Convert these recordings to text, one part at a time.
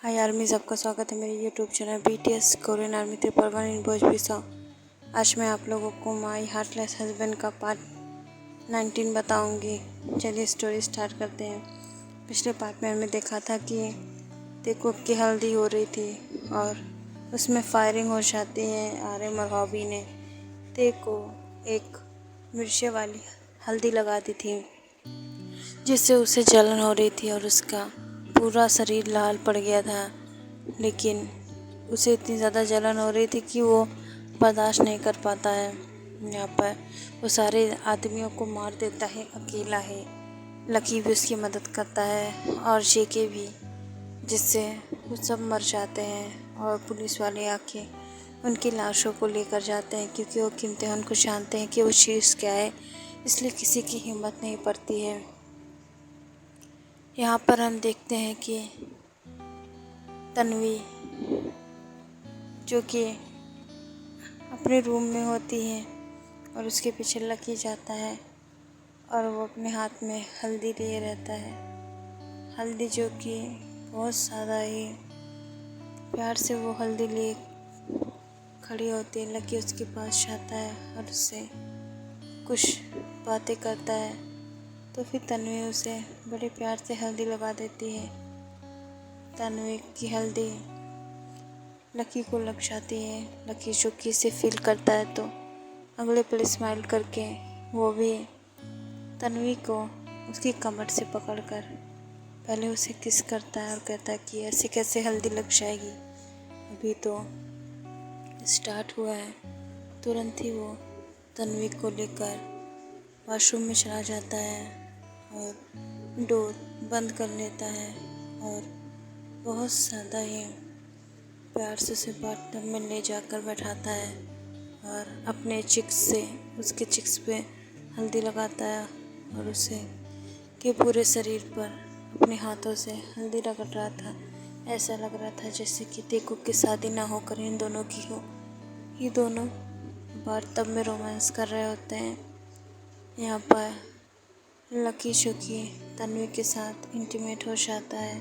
हाय army, सबका स्वागत है मेरे YouTube channel BTS Korean army 111 इन भोजपुरी सॉन्ग। आज मैं आप लोगों को माई हार्टलेस हस्बैंड का पार्ट 19 बताऊंगी। चलिए स्टोरी स्टार्ट करते हैं। पिछले पार्ट में हमने देखा था कि तेकुक की हल्दी हो रही थी और उसमें फायरिंग हो जाती है। RM और हॉबी ने तेको एक मिर्चे वाली हल्दी लगा दी थी जिससे उसे जलन हो रही थी और उसका पूरा शरीर लाल पड़ गया था। लेकिन उसे इतनी ज़्यादा जलन हो रही थी कि वो बर्दाश्त नहीं कर पाता है। यहाँ पर वो सारे आदमियों को मार देता है, अकेला है। लकी भी उसकी मदद करता है और जेके भी, जिससे वो सब मर जाते हैं और पुलिस वाले आके उनकी लाशों को लेकर जाते हैं, क्योंकि वो कीमती उनको जानते हैं कि वो चीज़ क्या है, इसलिए किसी की हिम्मत नहीं पड़ती है। यहाँ पर हम देखते हैं कि तन्वी, जो कि अपने रूम में होती है और उसके पीछे लकी जाता है और वो अपने हाथ में हल्दी लिए रहता है। हल्दी जो कि बहुत ज़्यादा ही प्यार से वो हल्दी लिए खड़ी होती है। लकी उसके पास जाता है और उससे कुछ बातें करता है, तो फिर तन्वी उसे बड़े प्यार से हल्दी लगा देती है। तन्वी की हल्दी लकी को लग जाती है। लकी चुपके से फील करता है, तो अगले पल स्माइल करके वो भी तन्वी को उसकी कमर से पकड़कर पहले उसे किस करता है और कहता है कि ऐसे कैसे हल्दी लग जाएगी, अभी तो स्टार्ट हुआ है। तुरंत ही वो तन्वी को लेकर वॉशरूम में चला जाता है और डोर बंद कर लेता है और बहुत ज़्यादा ही प्यार से उसे बाथटब में ले जाकर बैठाता है और अपने चिक्स से उसके चिक्स पे हल्दी लगाता है और उसे के पूरे शरीर पर अपने हाथों से हल्दी रगड़ रहा था। ऐसा लग रहा था जैसे कि तेकुक की शादी ना होकर इन दोनों की हो। ये दोनों बाथटब में रोमांस कर रहे होते हैं। यहाँ पर लकी जो कि तन्वी के साथ इंटीमेट हो जाता है।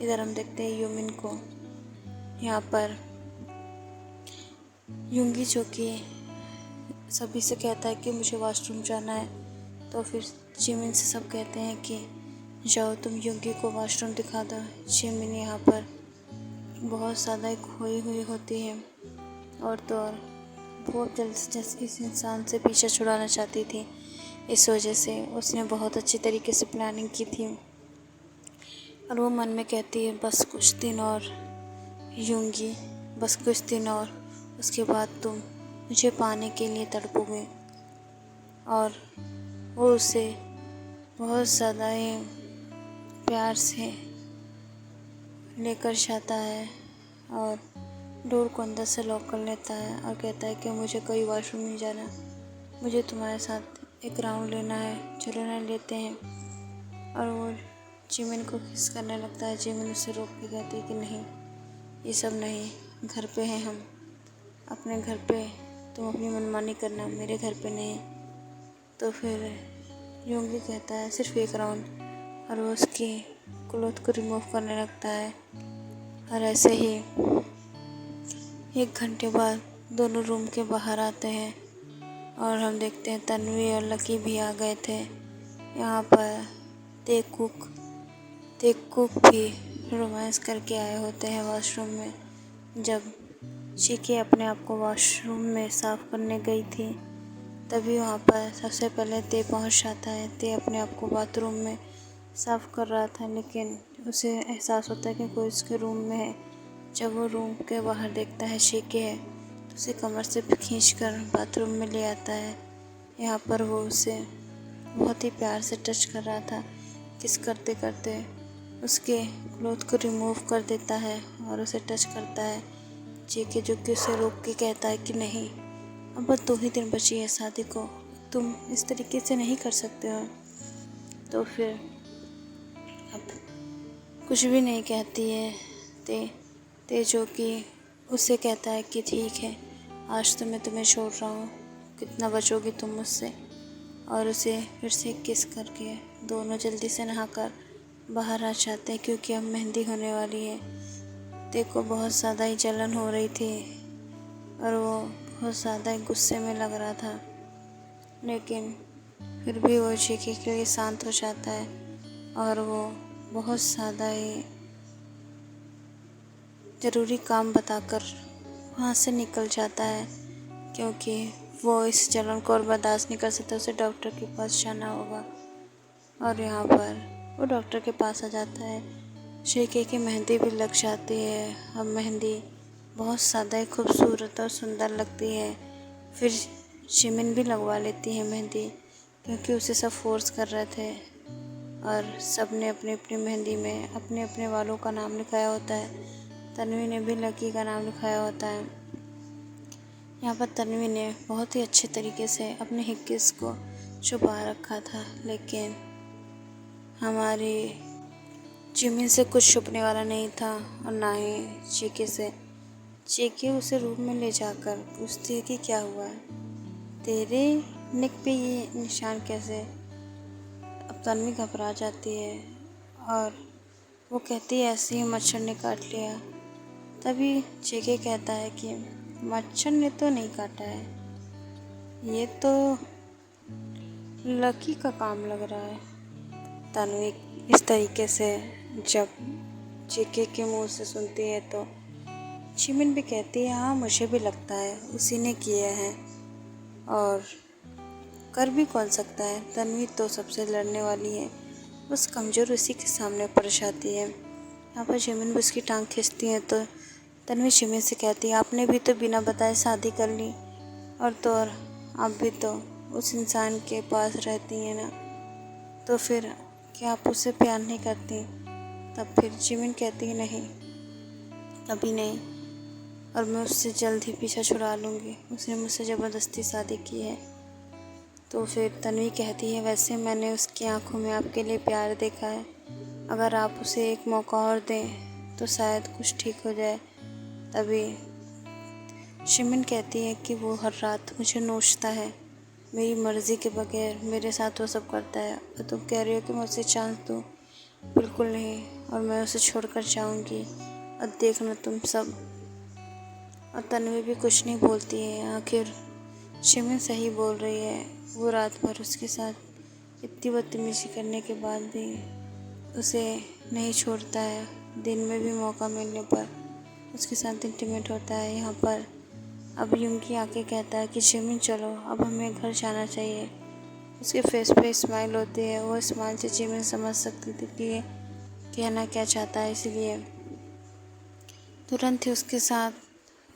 इधर हम देखते हैं यूमिन को। यहाँ पर युंगी जो कि सभी से कहता है कि मुझे वॉशरूम जाना है, तो फिर जिमिन से सब कहते हैं कि जाओ तुम युंगी को वॉशरूम दिखा दो। जिमिन यहाँ पर बहुत ज़्यादा खोई हुई होती है और तो और बहुत जल्द से जल्द इस इंसान से पीछा छुड़ाना चाहती थी। इस वजह से उसने बहुत अच्छी तरीके से प्लानिंग की थी और वो मन में कहती है बस कुछ दिन और यूंगी, बस कुछ दिन और, उसके बाद तुम मुझे पाने के लिए तड़पोगे। और वो उसे बहुत ज़्यादा ही प्यार से लेकर जाता है और डोर को अंदर से लॉक कर लेता है और कहता है कि मुझे कोई वॉशरूम नहीं जाना, मुझे तुम्हारे साथ एक राउंड लेना है, चलो ना लेते हैं। और वो जिमिन को किस करने लगता है। जिमिन उसे रोक के कहती है कि नहीं, ये सब नहीं, घर पे हैं हम, अपने घर पे तुम अपनी मनमानी करना, मेरे घर पे नहीं। तो फिर योंगी कहता है सिर्फ एक राउंड, और वो उसकी क्लॉथ को रिमूव करने लगता है। और ऐसे ही 1 घंटे बाद दोनों रूम के बाहर आते हैं और हम देखते हैं तन्वी और लकी भी आ गए थे। यहाँ पर तेकुक भी रोमांस करके आए होते हैं वॉशरूम में। जब चीकी अपने आप को वॉशरूम में साफ़ करने गई थी, तभी वहाँ पर सबसे पहले ते पहुँच जाता है। ते अपने आप को बाथरूम में साफ़ कर रहा था, लेकिन उसे एहसास होता है कि कोई उसके रूम में है। जब वो रूम के बाहर देखता है चीकी है, तो उसे कमर से खींचकर बाथरूम में ले आता है। यहाँ पर वो उसे बहुत ही प्यार से टच कर रहा था। किस करते करते उसके क्लॉथ को रिमूव कर देता है और उसे टच करता है। जेके जो कि उसे रोक के कहता है कि नहीं, अब बस 2 ही दिन बची है शादी को, तुम इस तरीके से नहीं कर सकते हो। तो फिर अब कुछ भी नहीं कहती है ते जो कि उसे कहता है कि ठीक है, आज तो मैं तुम्हें छोड़ रहा हूँ, कितना बचोगी तुम मुझसे। और उसे फिर से किस करके दोनों जल्दी से नहाकर बाहर आ जाते हैं, क्योंकि अब मेहंदी होने वाली है। तेरे को बहुत ज़्यादा ही जलन हो रही थी और वो बहुत ज़्यादा ही गुस्से में लग रहा था, लेकिन फिर भी वो चीखे के लिए शांत हो जाता है और वो बहुत ज़्यादा ही ज़रूरी काम बताकर वहाँ से निकल जाता है, क्योंकि वो इस जलन को और बर्दाश्त नहीं कर सकता। उसे डॉक्टर के पास जाना होगा और यहाँ पर वो डॉक्टर के पास आ जाता है। शीके की मेहंदी भी लग जाती है। अब मेहंदी बहुत ज़्यादा ही खूबसूरत और सुंदर लगती है। फिर शिमिन भी लगवा लेती है मेहंदी, क्योंकि उसे सब फोर्स कर रहे थे और सब ने अपनी अपनी मेहंदी में अपने अपने वालों का नाम लिखाया होता है। तन्वी ने भी लकी का नाम लिखाया होता है। यहाँ पर तन्वी ने बहुत ही अच्छे तरीके से अपने हिक्किस को छुपा रखा था, लेकिन हमारी जिमिन से कुछ छुपने वाला नहीं था और ना ही चीके से। चीके उसे रूम में ले जाकर पूछती है कि क्या हुआ है, तेरे नेक पे ये निशान कैसे। अब तन्वी घबरा जाती है और वो कहती है ऐसे ही मच्छर ने काट लिया। तभी चीके कहता है कि मच्छर ने तो नहीं काटा है, ये तो लकी का काम लग रहा है। तन्वी इस तरीके से जब चीके के मुंह से सुनती है तो शिमिन भी कहती है हाँ मुझे भी लगता है उसी ने किया है, और कर भी कौन सकता है, तन्वी तो सबसे लड़ने वाली है, बस कमज़ोर उसी के सामने पड़ जाती है। यहाँ पर शिमिन भी उसकी टांग खींचती है तो तन्वी शिमिन से कहती है आपने भी तो बिना बताए शादी कर ली, और तो और आप भी तो उस इंसान के पास रहती हैं ना, तो फिर क्या आप उससे प्यार नहीं करती। तब फिर जिमिन कहती है नहीं, कभी नहीं, और मैं उससे जल्द ही पीछा छुड़ा लूँगी, उसने मुझसे ज़बरदस्ती शादी की है। तो फिर तन्वी कहती है वैसे मैंने उसकी आंखों में आपके लिए प्यार देखा है, अगर आप उसे एक मौका और दें तो शायद कुछ ठीक हो जाए। तभी शिमिन कहती है कि वो हर रात मुझे नोचता है, मेरी मर्ज़ी के बगैर मेरे साथ वो सब करता है, और तुम कह रही हो कि मैं उसे चांस दूँ, बिल्कुल नहीं, और मैं उसे छोड़कर जाऊँगी और देखना तुम सब। और तन्वी भी कुछ नहीं बोलती है। आखिर शिमिन सही बोल रही है, वो रात भर उसके साथ इतनी बदतमीजी करने के बाद भी उसे नहीं छोड़ता है। दिन में भी मौका मिलने पर उसके साथ इंटीमेट होता है। यहाँ पर अब यूंगी आके कहता है कि शिमिन चलो अब हमें घर जाना चाहिए। उसके फेस पे स्माइल होती है, वो स्माइल से जिमिन समझ सकती थी कि ये कहना क्या चाहता है, इसलिए तुरंत ही उसके साथ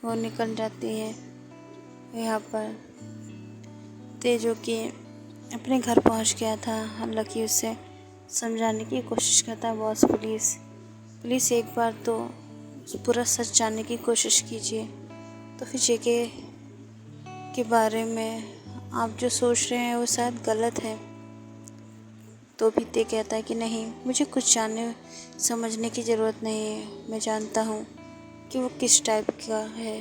वो निकल जाती है। यहाँ पर तेजो की अपने घर पहुंच गया था। हालांकि उसे समझाने की कोशिश करता है बॉस प्लीज़ एक बार तो पूरा सच जानने की कोशिश कीजिए। तो फिर जेके के बारे में आप जो सोच रहे हैं वो शायद गलत है। तो भी ते कहता है कि नहीं, मुझे कुछ जानने समझने की ज़रूरत नहीं है, मैं जानता हूँ कि वो किस टाइप का है।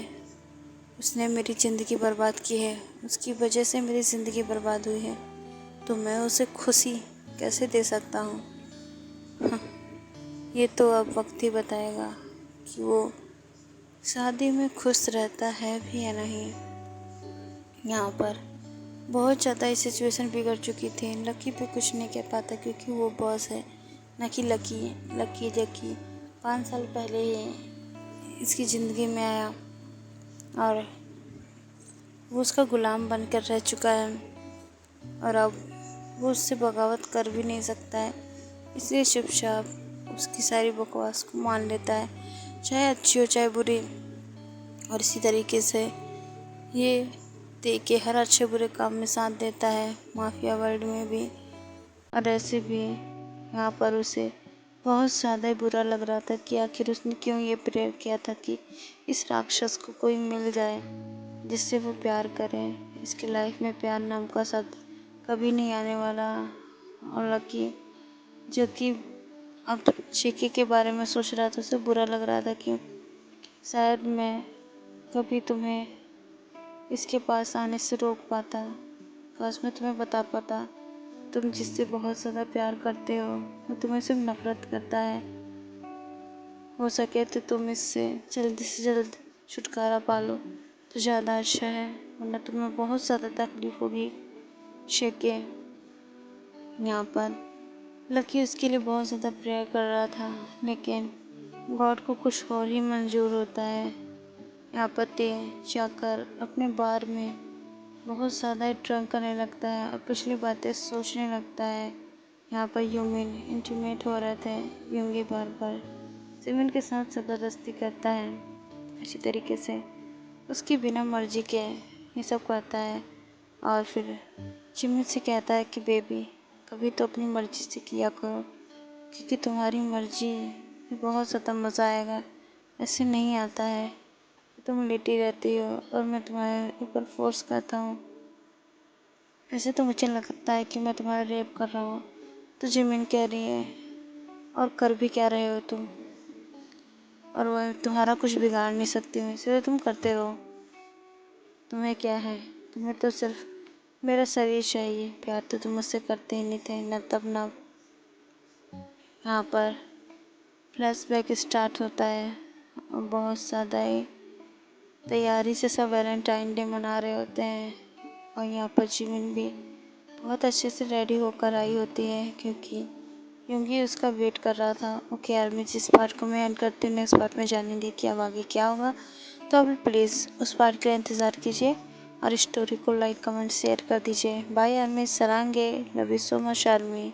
उसने मेरी ज़िंदगी बर्बाद की है, उसकी वजह से मेरी ज़िंदगी बर्बाद हुई है, तो मैं उसे खुशी कैसे दे सकता हूँ। हाँ, ये तो अब वक्त ही बताएगा कि वो शादी में खुश रहता है भी या नहीं। यहाँ पर बहुत ज़्यादा ही सिचुएशन बिगड़ चुकी थी। लकी भी कुछ नहीं कह पाता क्योंकि वो बॉस है, ना कि लकी जकी 5 साल पहले ही इसकी ज़िंदगी में आया और वो उसका गुलाम बनकर रह चुका है, और अब वो उससे बगावत कर भी नहीं सकता है, इसलिए चुपचाप उसकी सारी बकवास को मान लेता है, चाहे अच्छी हो चाहे बुरी। और इसी तरीके से ये देख के हर अच्छे बुरे काम में साथ देता है, माफिया वर्ल्ड में भी। और ऐसे भी यहाँ पर उसे बहुत ज़्यादा ही बुरा लग रहा था कि आखिर उसने क्यों ये प्रेयर किया था कि इस राक्षस को कोई मिल जाए जिससे वो प्यार करे। इसकी लाइफ में प्यार नाम का शब्द कभी नहीं आने वाला। और लकी जो कि अब चीकी के बारे में सोच रहा था, उसे बुरा लग रहा था कि शायद मैं कभी तुम्हें इसके पास आने से रोक पाता, काश मैं तुम्हें बता पाता तुम जिससे बहुत ज़्यादा प्यार करते हो वो तुम्हें सिर्फ नफरत करता है। हो सके तो तुम इससे जल्द से जल्द छुटकारा पा लो तो ज़्यादा अच्छा है, वरना तुम्हें बहुत ज़्यादा तकलीफ होगी। शेके यहाँ पर लकी उसके लिए बहुत ज़्यादा प्रेयर कर रहा था, लेकिन गॉड को कुछ और ही मंजूर होता है। यहाँ पर ते जाकर अपने बार में बहुत ज़्यादा ही ड्रंक करने लगता है और पिछली बातें सोचने लगता है। यहाँ पर यूमिन इंटीमेट हो रहे थे। यूंगी बार बार जिमिन के साथ ज़बरदस्ती करता है, अच्छी तरीके से उसकी बिना मर्जी के ये सब करता है। और फिर जिमिन से कहता है कि बेबी कभी तो अपनी मर्जी से किया करो, क्योंकि तुम्हारी मर्जी में बहुत ज़्यादा मज़ा आएगा। ऐसे नहीं आता है कि तुम लेटी रहती हो और मैं तुम्हारे ऊपर फोर्स करता हूँ। ऐसे तो मुझे लगता है कि मैं तुम्हारा रेप कर रहा हूँ। तो जिमिन कह रही है और कर भी क्या रहे हो तुम, और वह तुम्हारा कुछ बिगाड़ नहीं सकती हूँ, इसलिए तुम करते रहो। तुम्हें क्या है, तुम्हें तो सिर्फ मेरा शरीर चाहिए, प्यार तो तुम मुझसे करते ही नहीं थे न तब न। यहाँ पर फ्लैशबैक स्टार्ट होता है और बहुत ज़्यादा ही तैयारी से सब वैलेंटाइन डे मना रहे होते हैं। और यहाँ पर जिमिन भी बहुत अच्छे से रेडी होकर आई होती है, क्योंकि यूंगी उसका वेट कर रहा था। ओके यार, मैं जिस पार्ट को मैं एंड करती हूँ नेक्स्ट पार्ट में जानने दी कि अब आगे क्या होगा, तो आप प्लीज़ उस पार्ट के लिए इंतज़ार कीजिए और स्टोरी को लाइक कमेंट शेयर कर दीजिए। बाय आर्मी, सरांगे, love you so much army.